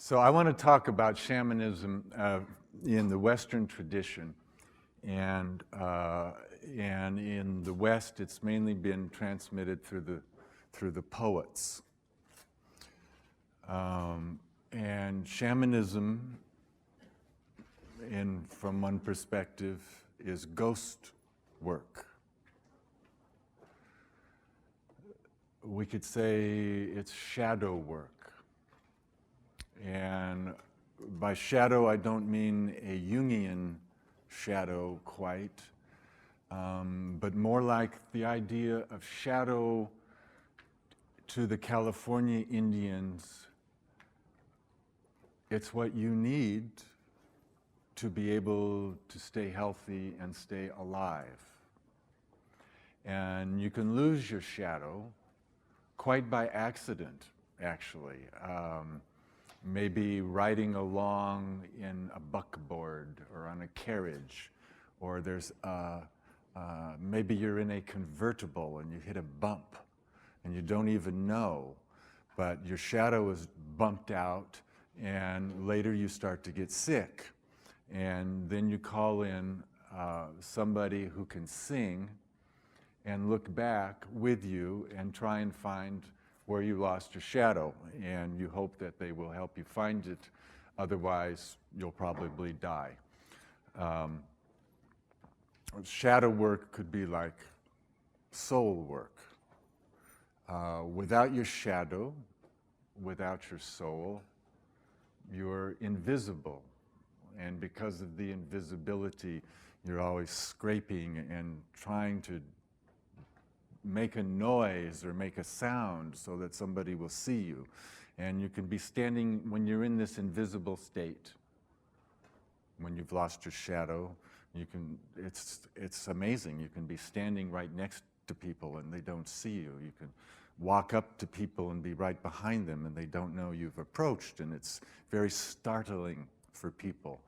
So I want to talk about shamanism in the Western tradition, and in the West, it's mainly been transmitted through the poets. And shamanism, from one perspective, is ghost work. We could say it's shadow work. And by shadow, I don't mean a Jungian shadow quite, but more like the idea of shadow to the California Indians. It's what you need to be able to stay healthy and stay alive. And you can lose your shadow quite by accident, actually. Maybe riding along in a buckboard or on a carriage, or there's maybe you're in a convertible and you hit a bump and you don't even know, but your shadow is bumped out, and later you start to get sick. And then you call in somebody who can sing and look back with you and try and find where you lost your shadow, and you hope that they will help you find it. Otherwise, you'll probably die. Shadow work could be like soul work. Without your shadow, without your soul, you're invisible. And because of the invisibility, you're always scraping and trying to make a noise or make a sound so that somebody will see you. And you can be standing, when you're in this invisible state, when you've lost your shadow, it's amazing. You can be standing right next to people and they don't see you. You can walk up to people and be right behind them and they don't know you've approached, and it's very startling for people.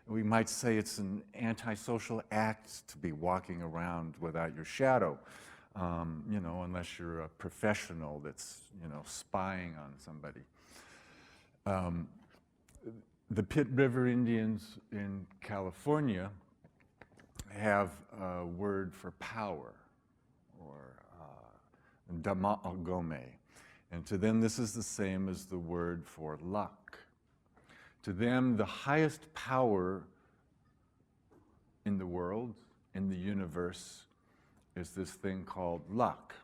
We might say it's an antisocial act to be walking around without your shadow. Unless you're a professional that's, spying on somebody. The Pit River Indians in California have a word for power, or dama'ogome. And to them, this is the same as the word for luck. To them, the highest power in the world, in the universe, is this thing called luck.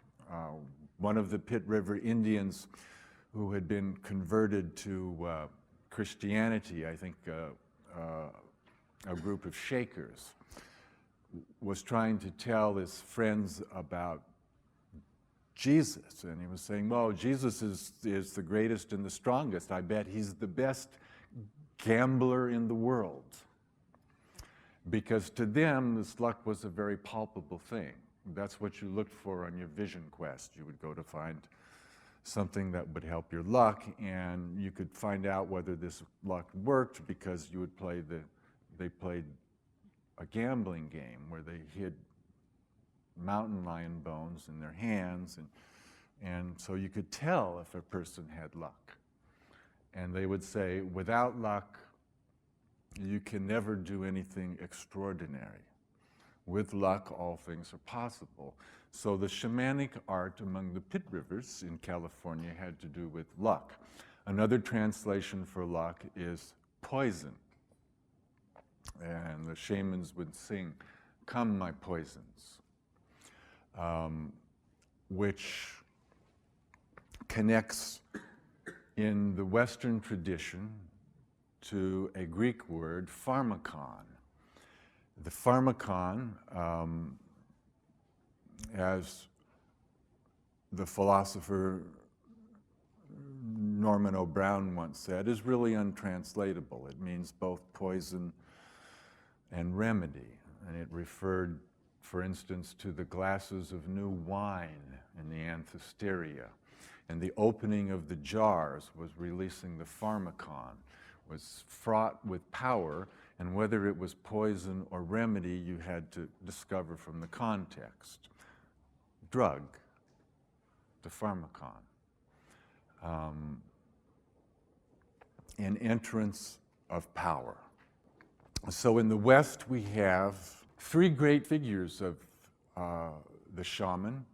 One of the Pit River Indians who had been converted to Christianity, I think a group of Shakers, was trying to tell his friends about Jesus. And he was saying, well, Jesus is the greatest and the strongest. I bet he's the best gambler in the world. Because to them, this luck was a very palpable thing. That's what you looked for on your vision quest. You would go to find something that would help your luck, and you could find out whether this luck worked because you would they played a gambling game where they hid mountain lion bones in their hands, and so you could tell if a person had luck. And they would say, without luck, you can never do anything extraordinary. With luck, all things are possible. So the shamanic art among the Pit Rivers in California had to do with luck. Another translation for luck is poison. And the shamans would sing, "Come, my poisons," which connects in the Western tradition to a Greek word, pharmakon. The pharmakon, as the philosopher Norman O'Brown once said, is really untranslatable. It means both poison and remedy. And it referred, for instance, to the glasses of new wine in the Anthesteria. And the opening of the jars was releasing the pharmakon, was fraught with power, and whether it was poison or remedy, you had to discover from the context. Drug, the pharmakon. an entrance of power. So in the West, we have three great figures of the shaman.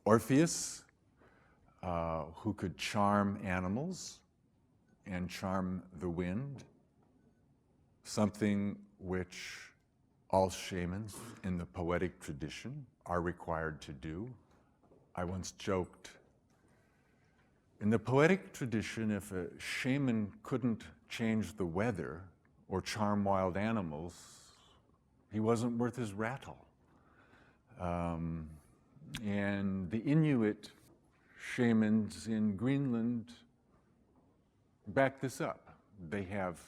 Orpheus, who could charm animals and charm the wind, something which all shamans in the poetic tradition are required to do. I once joked, in the poetic tradition, if a shaman couldn't change the weather or charm wild animals, he wasn't worth his rattle. And the Inuit shamans in Greenland back this up. They have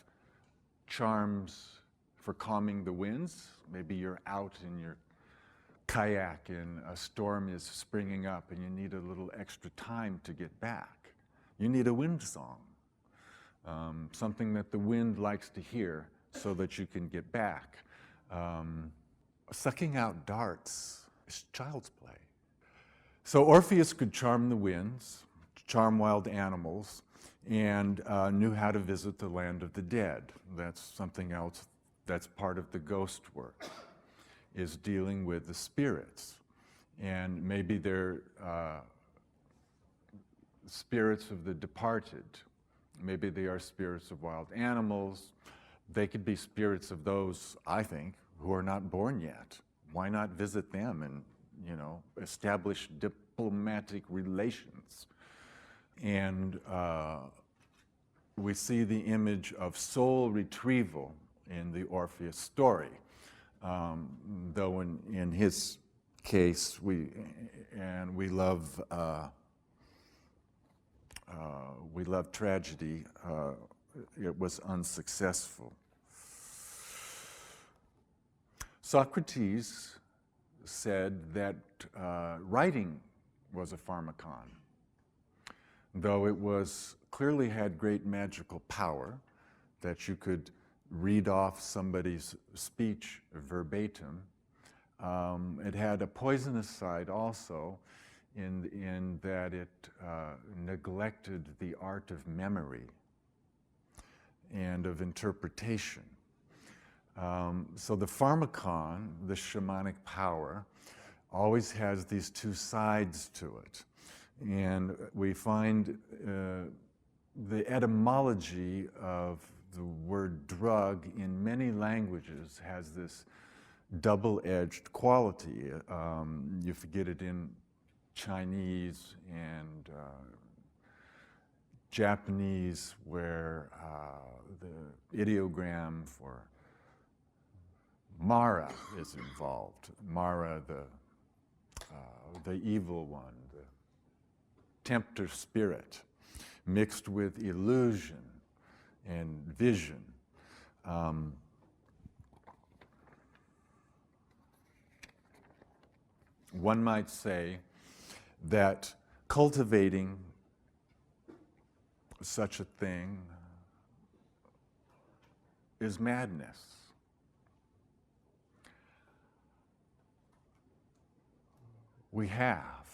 charms for calming the winds. Maybe you're out in your kayak and a storm is springing up and you need a little extra time to get back. You need a wind song, something that the wind likes to hear so that you can get back. Sucking out darts is child's play. So Orpheus could charm the winds, charm wild animals, and knew how to visit the land of the dead. That's something else that's part of the ghost work, is dealing with the spirits. And maybe they're spirits of the departed. Maybe they are spirits of wild animals. They could be spirits of those, I think, who are not born yet. Why not visit them and, establish diplomatic relations? And we see the image of soul retrieval in the Orpheus story. Though in his case, we love tragedy, it was unsuccessful. Socrates said that writing was a pharmacon, though it clearly had great magical power, that you could read off somebody's speech verbatim. It had a poisonous side also, in that it neglected the art of memory and of interpretation. So the pharmacon, the shamanic power, always has these two sides to it. And we find the etymology of the word drug in many languages has this double-edged quality. You get it in Chinese and Japanese, where the ideogram for Mara is involved. Mara, the evil one, the tempter spirit, mixed with illusion and vision. One might say that cultivating such a thing is madness. We have,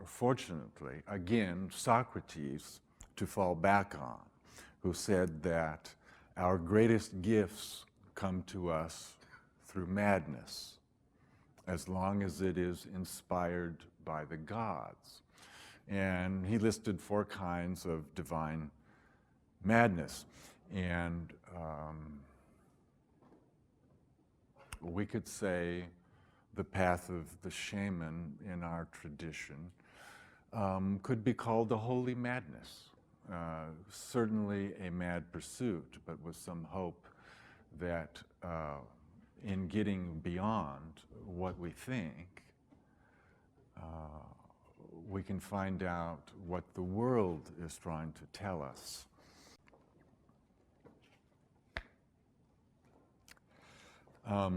fortunately, again, Socrates to fall back on, who said that our greatest gifts come to us through madness, as long as it is inspired by the gods. And he listed 4 kinds of divine madness. And we could say the path of the shaman in our tradition could be called the holy madness. Certainly a mad pursuit, but with some hope that in getting beyond what we think, we can find out what the world is trying to tell us. A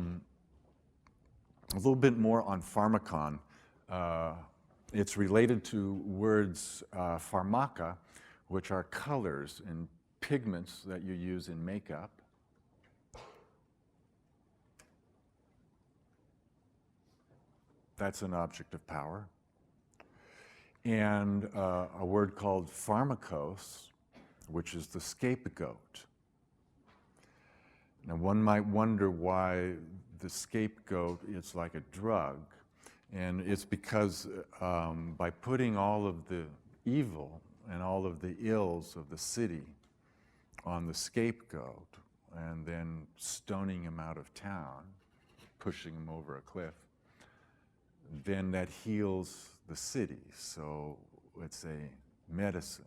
little bit more on pharmacon. It's related to words pharmaca, which are colors and pigments that you use in makeup. That's an object of power. And a word called pharmakos, which is the scapegoat. Now, one might wonder why the scapegoat is like a drug, and it's because by putting all of the evil and all of the ills of the city on the scapegoat and then stoning him out of town, pushing him over a cliff, then that heals the city. So it's a medicine.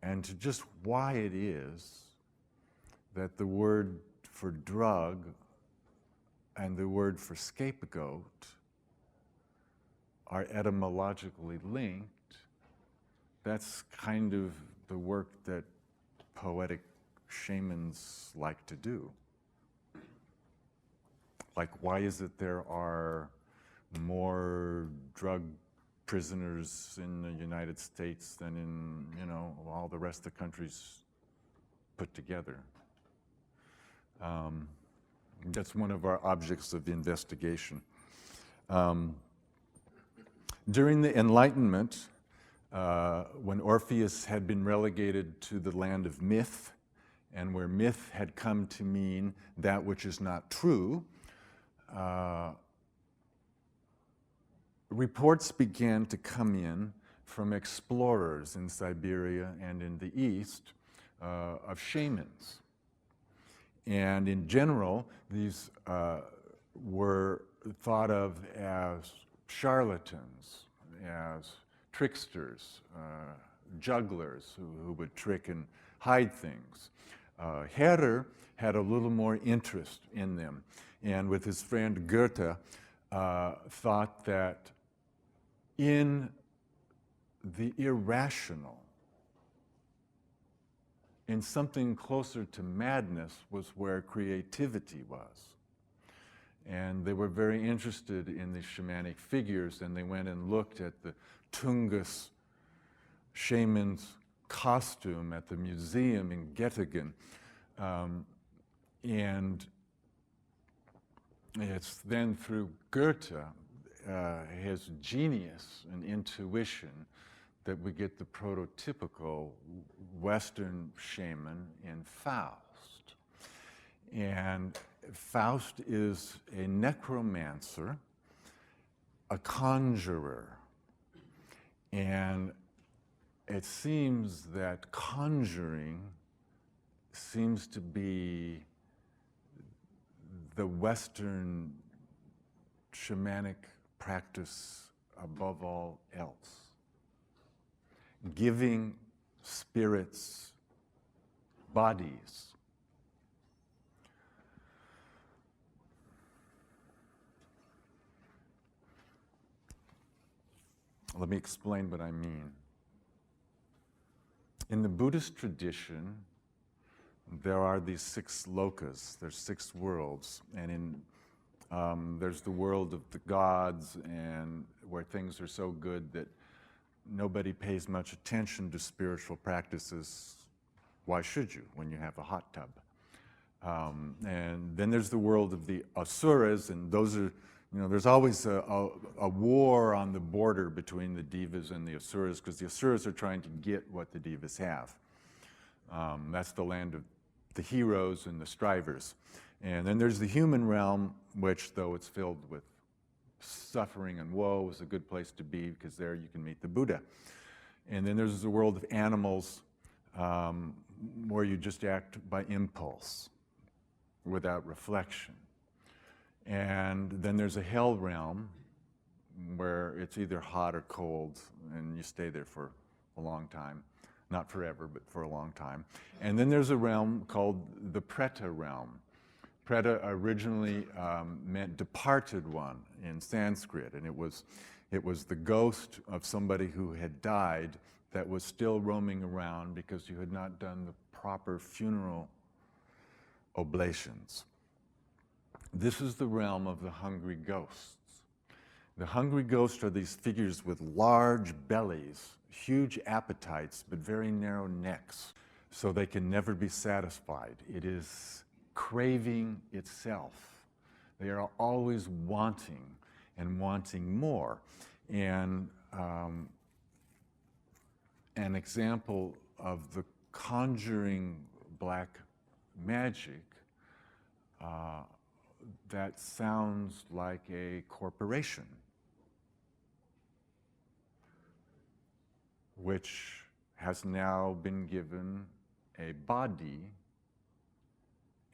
And to just why it is that the word for drug and the word for scapegoat are etymologically linked, that's kind of the work that poetic shamans like to do. Like, why is it there are more drug prisoners in the United States than in, all the rest of the countries put together? That's one of our objects of investigation. During the Enlightenment, when Orpheus had been relegated to the land of myth, and where myth had come to mean that which is not true, reports began to come in from explorers in Siberia and in the East of shamans. And in general, these were thought of as charlatans, as tricksters, jugglers who would trick and hide things. Herder had a little more interest in them, and with his friend Goethe, thought that in the irrational, in something closer to madness, was where creativity was. And they were very interested in the shamanic figures, and they went and looked at the Tungus shaman's costume at the museum in Göttingen. And it's then through Goethe, his genius and intuition, that we get the prototypical Western shaman in Faust. And Faust is a necromancer, a conjurer. And it seems that conjuring seems to be the Western shamanic practice above all else. Giving spirits bodies. Let me explain what I mean. In the Buddhist tradition, there are these 6 lokas, there's 6 worlds, and there's the world of the gods, and where things are so good that nobody pays much attention to spiritual practices. Why should you when you have a hot tub? And then there's the world of the asuras, and those are, there's always a war on the border between the devas and the asuras, because the asuras are trying to get what the devas have. That's the land of the heroes and the strivers. And then there's the human realm, which, though it's filled with suffering and woe, is a good place to be, because there you can meet the Buddha. And then there's the world of animals, where you just act by impulse, without reflection. And then there's a hell realm, where it's either hot or cold, and you stay there for a long time. Not forever, but for a long time. And then there's a realm called the Preta Realm. Preta originally meant departed one in Sanskrit, and it was the ghost of somebody who had died that was still roaming around because you had not done the proper funeral oblations. This is the realm of the hungry ghosts. The hungry ghosts are these figures with large bellies, huge appetites, but very narrow necks, so they can never be satisfied. It is craving itself. They are always wanting and wanting more. And an example the conjuring black magic that sounds like a corporation, which has now been given a body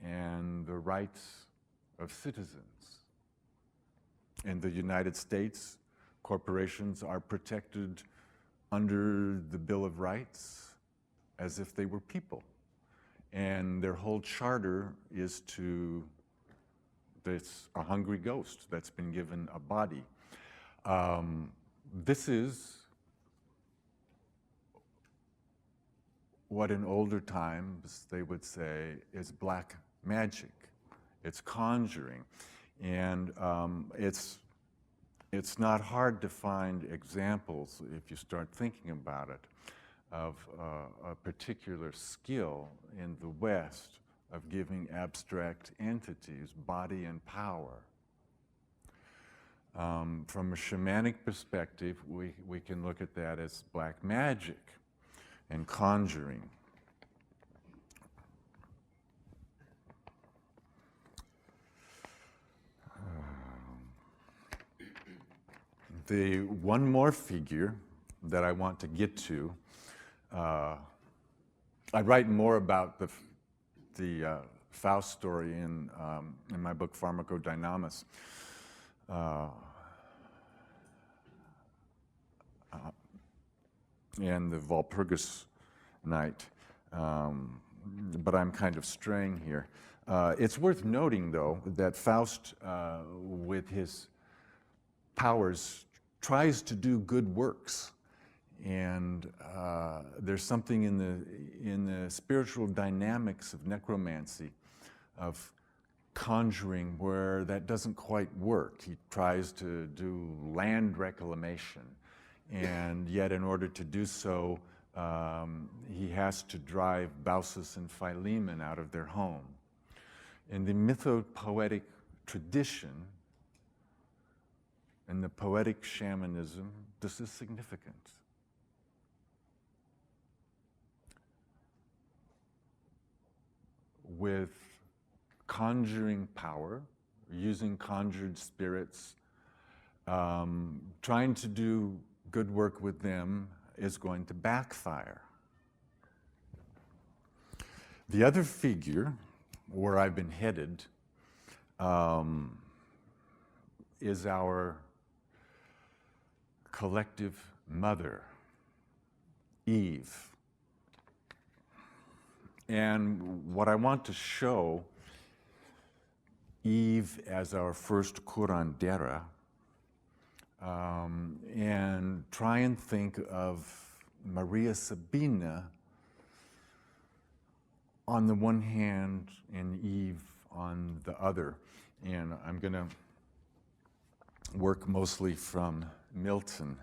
and the rights of citizens. In the United States, corporations are protected under the Bill of Rights as if they were people. And their whole charter is it's a hungry ghost that's been given a body. This is what in older times they would say is black magic. It's conjuring. And it's not hard to find examples, if you start thinking about it, of a particular skill in the West of giving abstract entities body and power. From a shamanic perspective, we can look at that as black magic and conjuring. The one more figure that I want to get to, I write more about the Faust story in my book Pharmacodynamics. And the Walpurgis Night, but I'm kind of straying here. It's worth noting, though, that Faust, with his powers, tries to do good works, and there's something in the spiritual dynamics of necromancy, of conjuring, where that doesn't quite work. He tries to do land reclamation, and yet in order to do so, he has to drive Baucis and Philemon out of their home. In the mythopoetic tradition, in the poetic shamanism, this is significant. With conjuring power, using conjured spirits, trying to do good work with them is going to backfire. The other figure, where I've been headed, is our collective mother, Eve. And what I want to show Eve as our first curandera, and try and think of Maria Sabina on the one hand and Eve on the other. And I'm going to work mostly from Milton,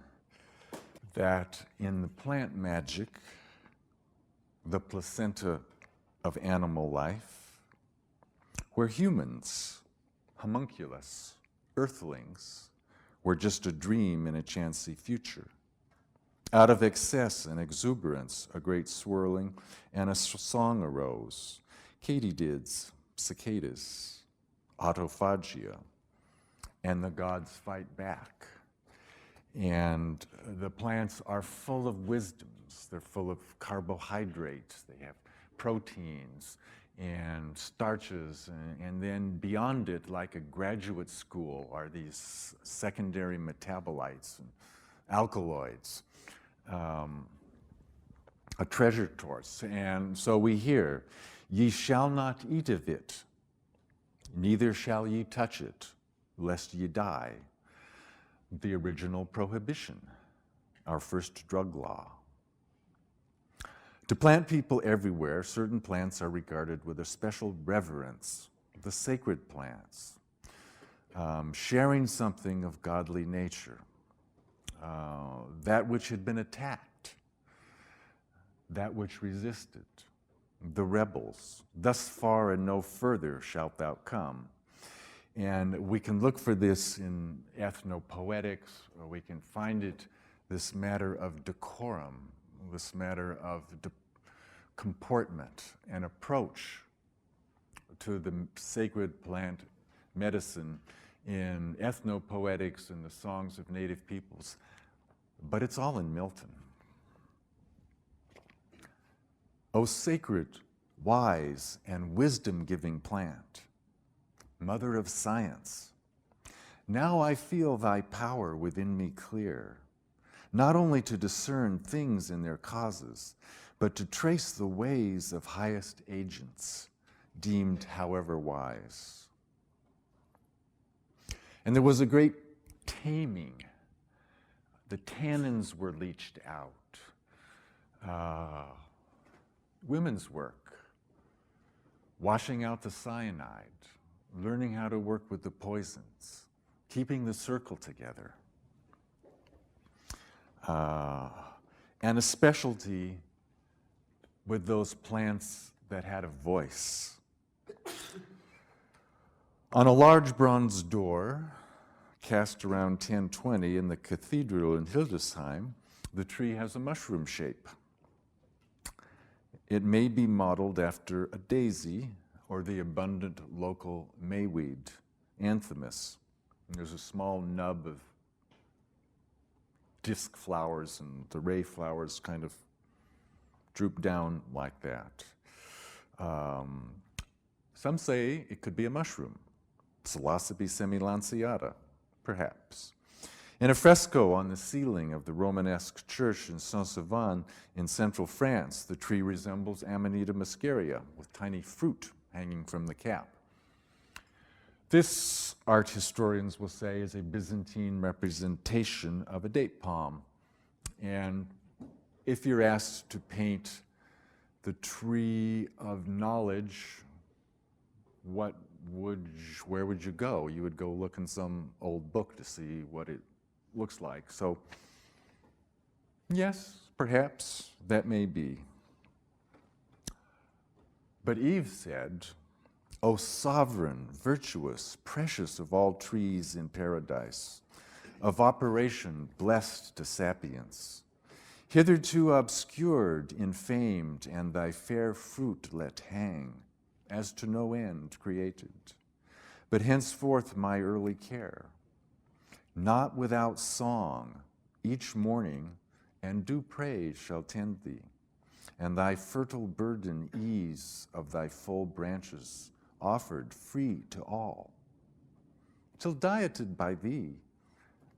that in the plant magic, the placenta of animal life, where humans, homunculus, earthlings, were just a dream in a chancy future. Out of excess and exuberance, a great swirling and a song arose. Katydids, cicadas, autophagia, and the gods fight back. And the plants are full of wisdoms. They're full of carbohydrates. They have proteins and starches. And then beyond it, like a graduate school, are these secondary metabolites and alkaloids. A treasure trove. And so we hear, ye shall not eat of it, neither shall ye touch it, lest ye die. The original prohibition, our first drug law. To plant people everywhere, certain plants are regarded with a special reverence, the sacred plants, sharing something of godly nature, that which had been attacked, that which resisted, the rebels. Thus far and no further shalt thou come. And we can look for this in ethnopoetics, or we can find it, this matter of decorum, this matter of comportment and approach to the sacred plant medicine in ethnopoetics and the songs of native peoples, but it's all in Milton. O sacred, wise, and wisdom-giving plant, mother of science, now I feel thy power within me clear, not only to discern things in their causes, but to trace the ways of highest agents, deemed however wise. And there was a great taming. The tannins were leached out. Women's work, washing out the cyanide, learning how to work with the poisons, keeping the circle together. And a specialty with those plants that had a voice. On a large bronze door, cast around 1020 in the cathedral in Hildesheim, the tree has a mushroom shape. It may be modeled after a daisy or the abundant local mayweed, Anthemis. And there's a small nub of disc flowers, and the ray flowers kind of droop down like that. Some say it could be a mushroom, Psilocybe semilanceata, perhaps. In a fresco on the ceiling of the Romanesque church in Saint-Sauvin in central France, the tree resembles Amanita muscaria with tiny fruit hanging from the cap. This, art historians will say, is a Byzantine representation of a date palm. And if you're asked to paint the tree of knowledge, where would you go? You would go look in some old book to see what it looks like. So, yes, perhaps that may be. But Eve said, O sovereign, virtuous, precious of all trees in paradise, of operation blessed to sapience, hitherto obscured, infamed, and thy fair fruit let hang, as to no end created, but henceforth my early care, not without song, each morning, and due praise shall tend thee, and thy fertile burden ease of thy full branches offered free to all. Till dieted by thee,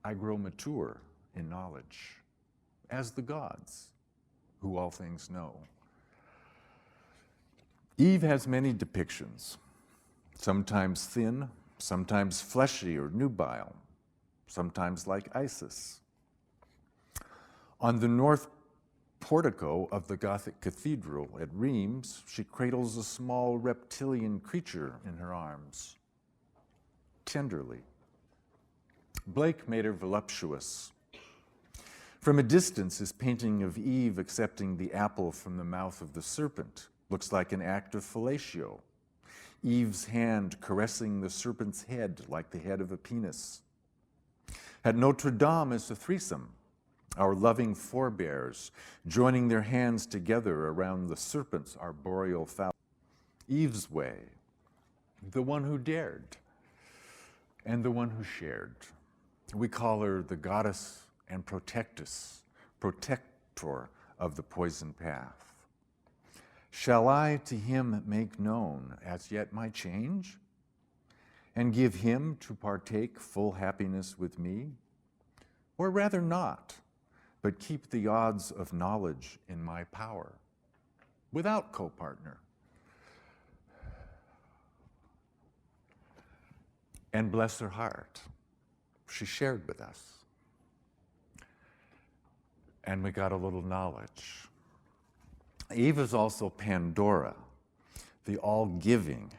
I grow mature in knowledge, as the gods, who all things know. Eve has many depictions, sometimes thin, sometimes fleshy or nubile, sometimes like Isis. On the north portico of the Gothic cathedral at Reims, she cradles a small reptilian creature in her arms, tenderly. Blake made her voluptuous. From a distance, his painting of Eve accepting the apple from the mouth of the serpent looks like an act of fellatio. Eve's hand caressing the serpent's head like the head of a penis. At Notre Dame is a threesome, our loving forebears joining their hands together around the serpent's arboreal phallus. Eve's way, the one who dared and the one who shared. We call her the goddess and protector of the poison path. Shall I to him make known as yet my change, and give him to partake full happiness with me? Or rather not, but keep the odds of knowledge in my power, without co-partner? And bless her heart, she shared with us. And we got a little knowledge. Eve is also Pandora, the all-giving,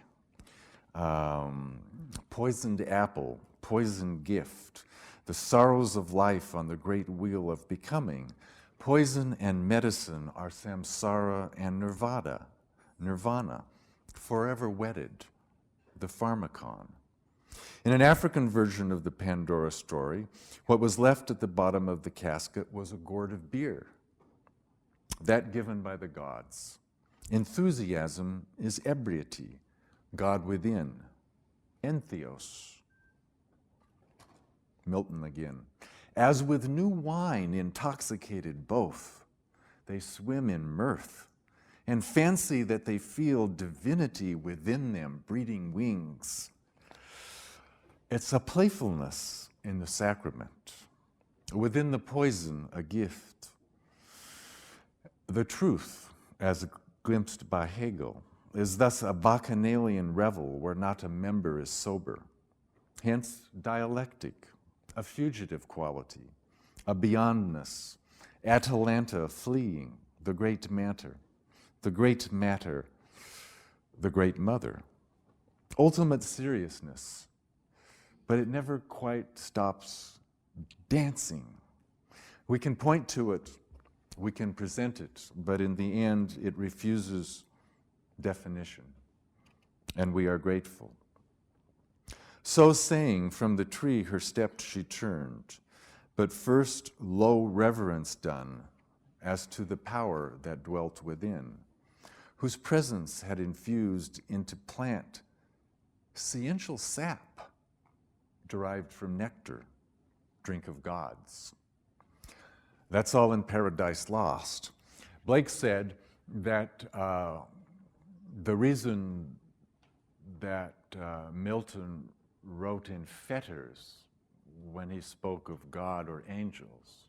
poisoned apple, poisoned gift, the sorrows of life on the great wheel of becoming. Poison and medicine are samsara and nirvana, forever wedded, the pharmakon. In an African version of the Pandora story, what was left at the bottom of the casket was a gourd of beer, that given by the gods, Enthusiasm is ebriety, God within, entheos. Milton again. As with new wine intoxicated both, they swim in mirth and fancy that they feel divinity within them breeding wings. It's a playfulness in the sacrament, within the poison a gift. The truth, as glimpsed by Hegel, is thus a bacchanalian revel where not a member is sober. Hence dialectic, a fugitive quality, a beyondness, Atalanta fleeing, the great matter, the great matter, the great mother. Ultimate seriousness, but it never quite stops dancing. We can point to it, we can present it, but in the end it refuses definition, and we are grateful. So saying, from the tree her steps she turned, but first low reverence done as to the power that dwelt within, whose presence had infused into plant sciential sap derived from nectar, drink of gods. That's all in Paradise Lost. Blake said that the reason that Milton wrote in fetters when he spoke of God or angels,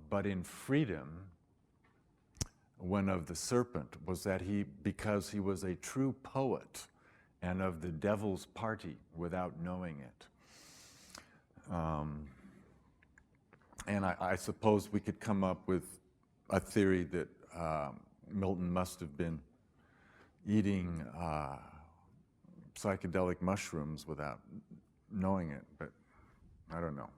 but in freedom when of the serpent, was that because he was a true poet and of the devil's party without knowing it. And I suppose we could come up with a theory that Milton must have been eating psychedelic mushrooms without knowing it, but I don't know.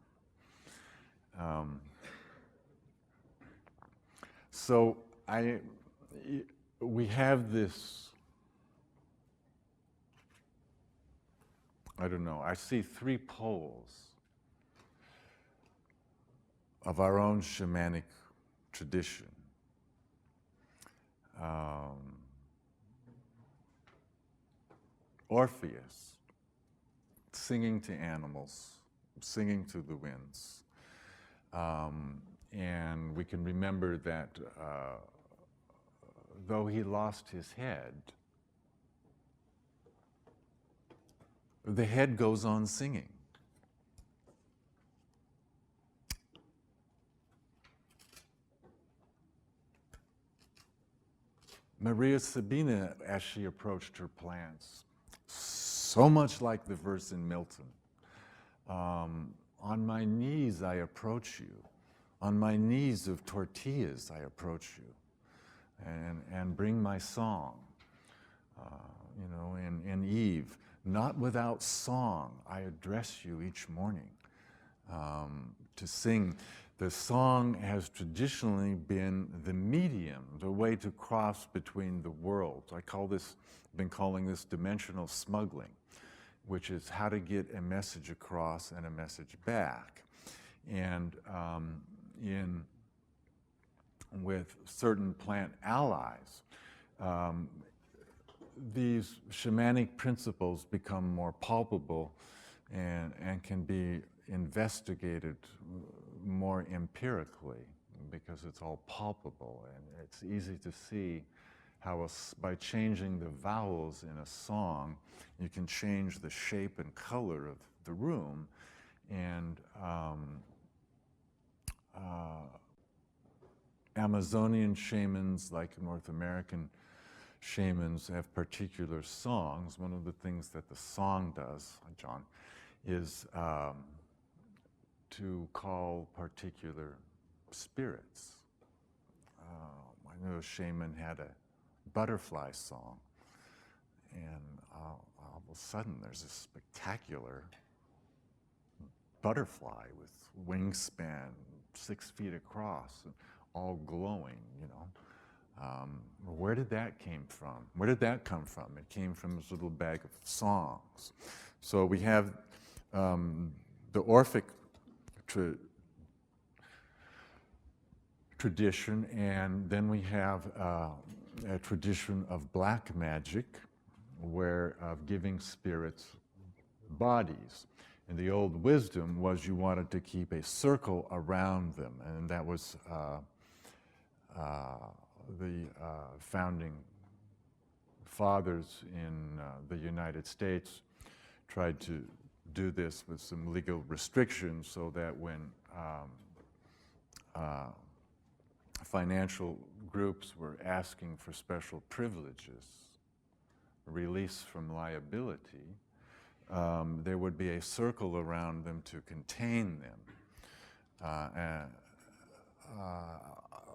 So we have this, I don't know, I see three poles of our own shamanic tradition. Orpheus, singing to animals, singing to the winds. And we can remember that though he lost his head, the head goes on singing. Maria Sabina, as she approached her plants, so much like the verse in Milton, on my knees I approach you. On my knees of tortillas I approach you and bring my song. In Eve, not without song I address you each morning to sing. The song has traditionally been the medium, the way to cross between the worlds. Been calling this dimensional smuggling, which is how to get a message across and a message back. And with certain plant allies, these shamanic principles become more palpable and can be investigated more empirically because it's all palpable, and it's easy to see how by changing the vowels in a song, you can change the shape and color of the room. And Amazonian shamans, like North American shamans, have particular songs. One of the things that the song does, John, is to call particular spirits. I know a shaman had a butterfly song, and all of a sudden there's this spectacular butterfly with wingspan 6 feet across, all glowing, Where did that come from? Where did that come from? It came from this little bag of songs. So we have the Orphic tradition, and then we have a tradition of black magic, where of giving spirits bodies. And the old wisdom was you wanted to keep a circle around them, and that was the founding fathers in the United States tried to do this with some legal restrictions so that when financial groups were asking for special privileges, release from liability, there would be a circle around them to contain them.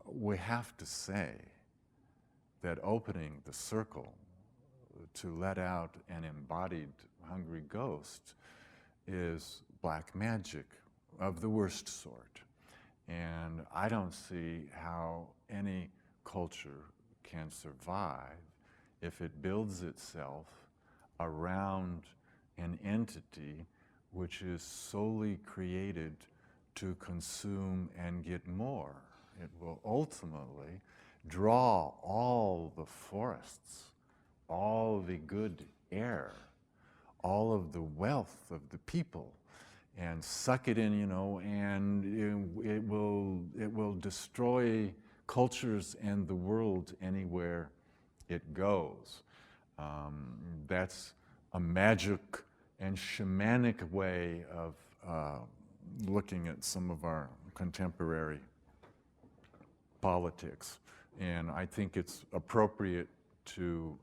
We have to say that opening the circle to let out an embodied hungry ghost is black magic of the worst sort. And I don't see how any culture can survive if it builds itself around an entity which is solely created to consume and get more. It will ultimately draw all the forests, all the good air, all of the wealth of the people, and suck it in, and it will destroy cultures and the world anywhere it goes. That's a magic and shamanic way of looking at some of our contemporary politics. And I think it's appropriate to,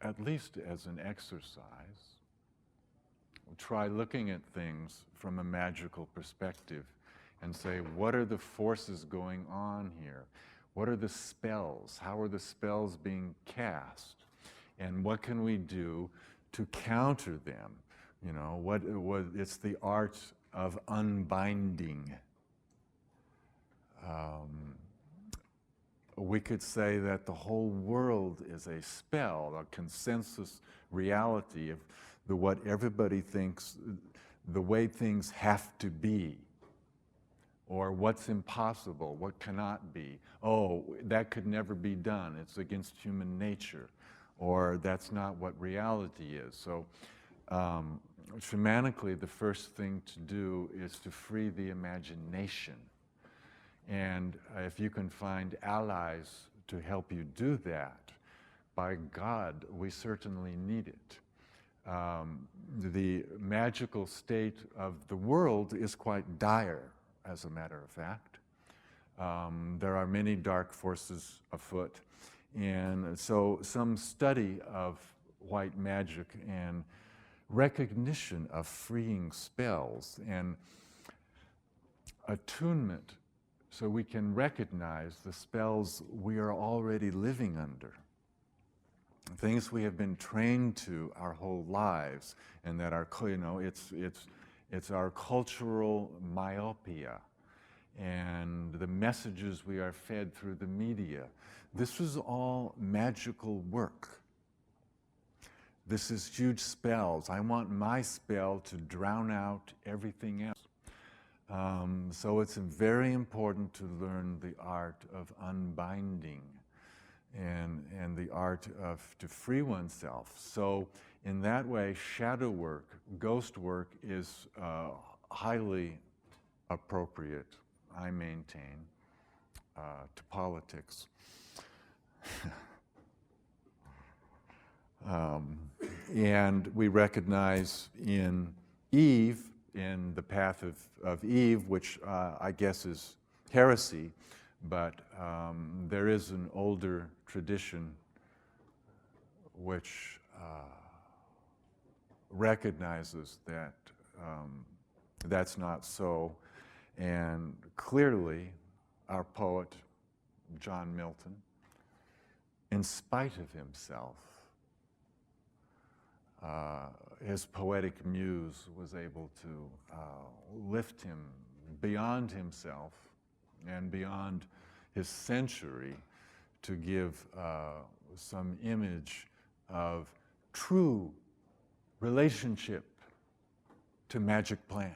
at least as an exercise, try looking at things from a magical perspective and say, what are the forces going on here? What are the spells? How are the spells being cast? And what can we do to counter them? It's the art of unbinding. We could say that the whole world is a spell, a consensus reality of what everybody thinks, the way things have to be, or what's impossible, what cannot be. Oh, that could never be done. It's against human nature, or that's not what reality is. So shamanically, the first thing to do is to free the imagination. And if you can find allies to help you do that, by God, we certainly need it. The magical state of the world is quite dire, as a matter of fact. There are many dark forces afoot. And so some study of white magic and recognition of freeing spells and attunement so we can recognize the spells we are already living under, things we have been trained to our whole lives, and that are, it's our cultural myopia and the messages we are fed through the media. This is all magical work. This is huge spells. I want my spell to drown out everything else. So it's very important to learn the art of unbinding and the art of to free oneself. So in that way, shadow work, ghost work is highly appropriate, I maintain, to politics. And we recognize in Eve, in the path of Eve, which I guess is heresy, but there is an older tradition which recognizes that that's not so. And clearly, our poet, John Milton, in spite of himself, his poetic muse was able to lift him beyond himself and beyond his century to give some image of true relationship to magic plant.